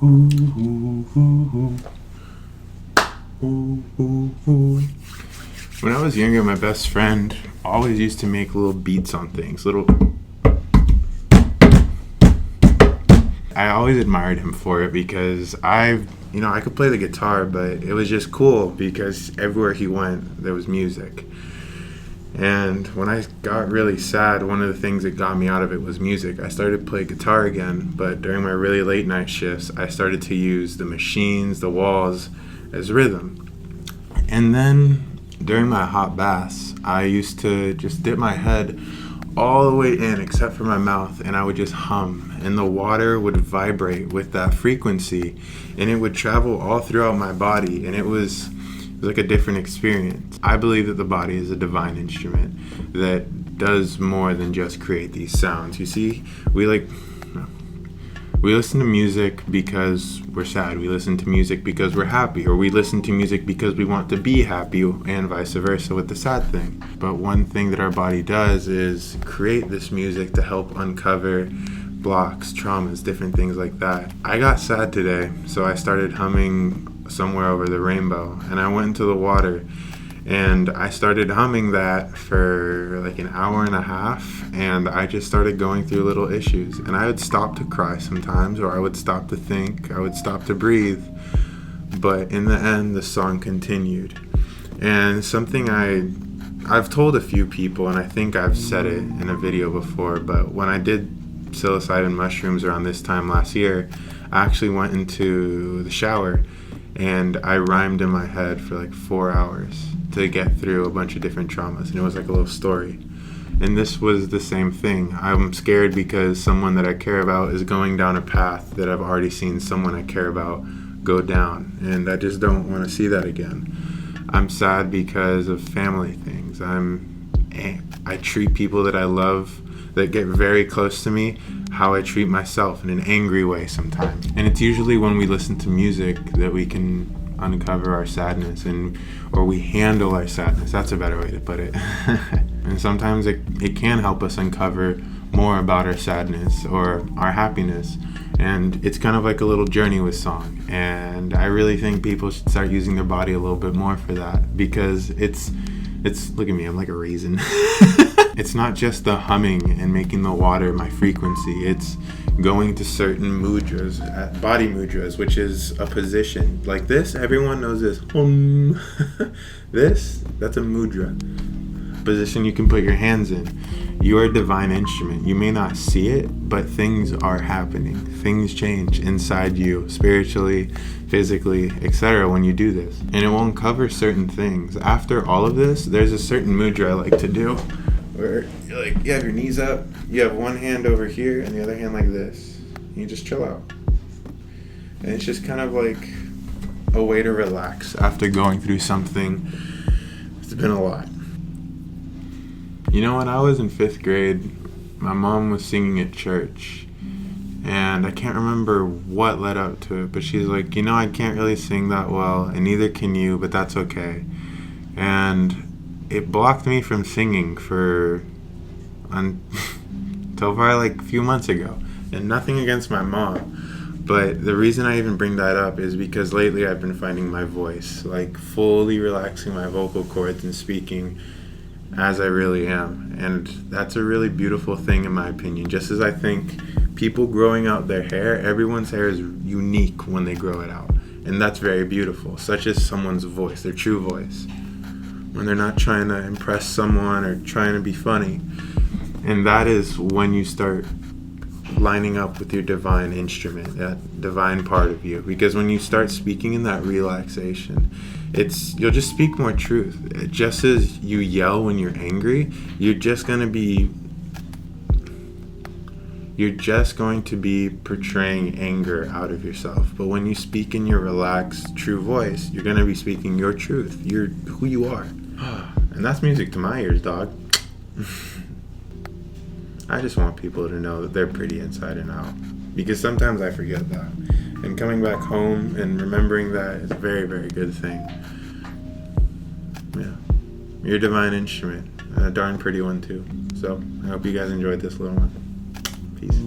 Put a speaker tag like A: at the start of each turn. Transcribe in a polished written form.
A: Ooh, ooh, ooh, ooh. Ooh, ooh, ooh. When I was younger, my best friend always used to make little beats on things. I always admired him for it because I could play the guitar, but it was just cool because everywhere he went, there was music. And when I got really sad, one of the things that got me out of it was music. I started to play guitar again, but during my really late night shifts, I started to use the machines, the walls, as rhythm. And then during my hot baths, I used to just dip my head all the way in except for my mouth, and I would just hum, and the water would vibrate with that frequency, and it would travel all throughout my body, and it was like a different experience. I believe that the body is a divine instrument that does more than just create these sounds. You see, we listen to music because we're sad. We listen to music because we're happy. Or we listen to music because we want to be happy, and vice versa with the sad thing. But one thing that our body does is create this music to help uncover blocks, traumas, different things like that. I got sad today, so I started humming Somewhere Over the Rainbow, and I went into the water and I started humming that for like an hour and a half, and I just started going through little issues, and I would stop to cry sometimes, or I would stop to think, I would stop to breathe, but in the end the song continued. And something I've told a few people, and I think I've said it in a video before, but when I did psilocybin mushrooms around this time last year, I actually went into the shower and I rhymed in my head for like 4 hours to get through a bunch of different traumas, and it was like a little story. And this was the same thing. I'm scared because someone that I care about is going down a path that I've already seen someone I care about go down, and I just don't want to see that again. I'm sad because of family things. I treat people that I love, that get very close to me, how I treat myself in an angry way sometimes. And it's usually when we listen to music that we can uncover our sadness, or we handle our sadness. That's a better way to put it. And sometimes it can help us uncover more about our sadness or our happiness. And it's kind of like a little journey with song. And I really think people should start using their body a little bit more for that, because it's look at me, I'm like a raisin. It's not just the humming and making the water my frequency. It's going to certain mudras, body mudras, which is a position. Like this, everyone knows this. That's a mudra. Position you can put your hands in. You are a divine instrument. You may not see it, but things are happening. Things change inside you, spiritually, physically, etc. when you do this. And it will uncover certain things. After all of this, there's a certain mudra I like to do, where you have your knees up, you have one hand over here and the other hand like this. And you just chill out. And it's just kind of like a way to relax after going through something. It's been a lot. You know, when I was in 5th grade, my mom was singing at church, and I can't remember what led up to it, but she's like, I can't really sing that well, and neither can you, but that's okay. And it blocked me from singing until probably like a few months ago. And nothing against my mom, but the reason I even bring that up is because lately I've been finding my voice, like fully relaxing my vocal cords and speaking as I really am. And that's a really beautiful thing in my opinion. Just as I think people growing out their hair, everyone's hair is unique when they grow it out. And that's very beautiful, such as someone's voice, their true voice. When they're not trying to impress someone or trying to be funny. And that is when you start lining up with your divine instrument, that divine part of you. Because when you start speaking in that relaxation, you'll just speak more truth. Just as you yell when you're angry, you're just going to be portraying anger out of yourself. But when you speak in your relaxed, true voice, you're going to be speaking your truth. You're who you are. And that's music to my ears, dog. I just want people to know that they're pretty inside and out, because sometimes I forget that. And coming back home and remembering that is a very, very good thing. Yeah. You're a divine instrument, and a darn pretty one too. So I hope you guys enjoyed this little one. Peace.